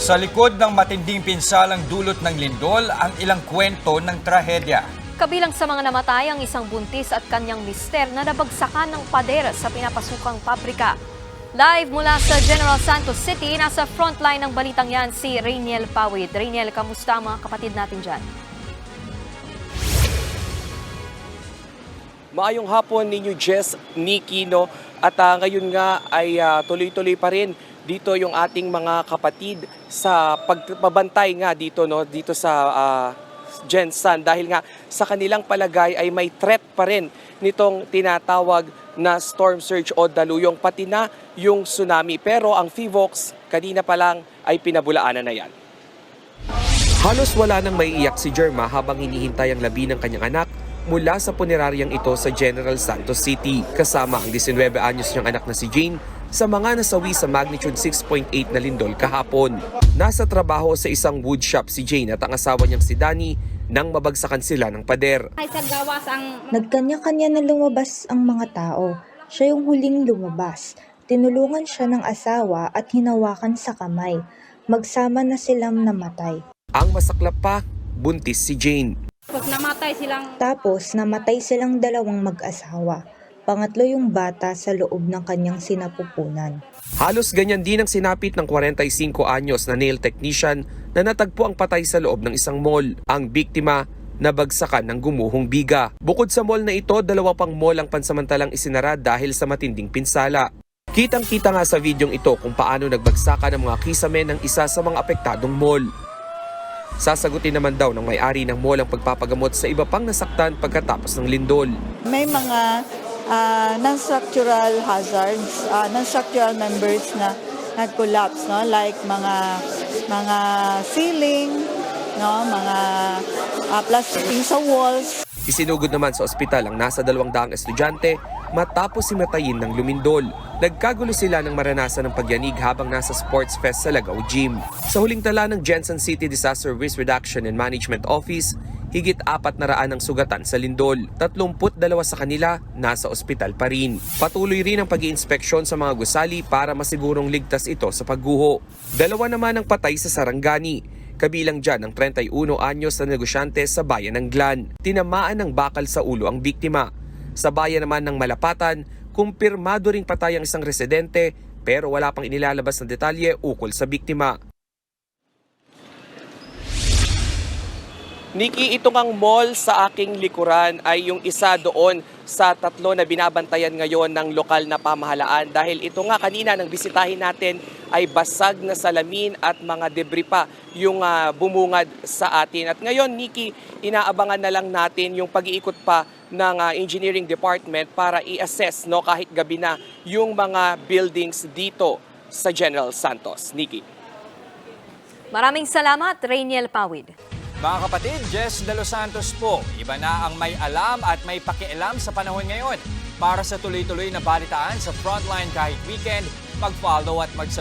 Sa likod ng matinding pinsalang dulot ng lindol, ang ilang kwento ng trahedya. Kabilang sa mga namatay ang isang buntis at kanyang mister na nabagsakan ng pader sa pinapasukang pabrika. Live mula sa General Santos City, nasa frontline ng balitang yan si Rainiel Pawid. Rainiel, kamusta ang mga kapatid natin dyan? Maayong hapon ninyo, Jess, Nikki, no? At ngayon nga ay tuloy-tuloy pa rin dito yung ating mga kapatid sa pagpabantay nga dito, no? Dito sa Gensan, dahil nga sa kanilang palagay ay may threat pa rin nitong tinatawag na storm surge o daluyong, pati na yung tsunami. Pero ang FIVOX kanina pa lang ay pinabulaanan na yan. Halos wala nang maiiyak si Jerma habang hinihintay ang labi ng kanyang anak mula sa puneraryang ito sa General Santos City, kasama ang 19 anyos niyang anak na si Jane sa mga nasawi sa magnitude 6.8 na lindol kahapon. Nasa trabaho sa isang wood shop si Jane at ang asawa niyang si Danny nang mabagsakan sila ng pader. Nagkanya-kanya na lumabas ang mga tao. Siya yung huling lumabas. Tinulungan siya ng asawa at hinawakan sa kamay. Magsama na silang namatay. Ang masaklap pa, buntis si Jane. Tapos namatay silang dalawang mag-asawa. Pangatlo yung bata sa loob ng kanyang sinapupunan. Halos ganyan din ang sinapit ng 45 anyos na nail technician na natagpo ang patay sa loob ng isang mall. Ang biktima, nabagsakan ng gumuhong biga. Bukod sa mall na ito, 2 pang mall ang pansamantalang isinara dahil sa matinding pinsala. Kitang-kita nga sa videong ito kung paano nagbagsakan ng mga kisame ng isa sa mga apektadong mall. Sasagutin naman daw ng may-ari ng mall ang pagpapagamot sa iba pang nasaktan pagkatapos ng lindol. May mga non-structural hazards, non-structural members na nag-collapse, no? Like mga ceiling, no? Mga plastic sa walls. Isinugod naman sa ospital ang nasa 200 estudyante matapos himatayin ng lumindol. Nagkagulo sila ng maranasan ng pagyanig habang nasa Sports Fest sa Lagaw Gym. Sa huling tala ng Gensan City Disaster Risk Reduction and Management Office, higit 400 ang sugatan sa lindol. 32 sa kanila nasa ospital pa rin. Patuloy rin ang pag-iinspeksyon sa mga gusali para masigurong ligtas ito sa pagguho. 2 naman ang patay sa Sarangani. Kabilang dyan ang 31 anyos na negosyante sa bayan ng Glan. Tinamaan ng bakal sa ulo ang biktima. Sa bayan naman ng Malapatan, kumpirmado ring patay ang isang residente pero wala pang inilalabas na detalye ukol sa biktima. Nikki, itong ang mall sa aking likuran ay yung isa doon sa 3 na binabantayan ngayon ng lokal na pamahalaan dahil ito nga kanina nang bisitahin natin ay basag na salamin at mga debris pa yung bumungad sa atin. At ngayon, Nikki, inaabangan na lang natin yung pag-iikot pa ng engineering department para i-assess, no, kahit gabi na yung mga buildings dito sa General Santos. Nikki. Maraming salamat, Rainiel Pawid. Mga kapatid, Jess De Los Santos po. Iba na ang may alam at may pakialam sa panahon ngayon. Para sa tuloy-tuloy na balitaan sa Frontline kahit weekend, mag-follow at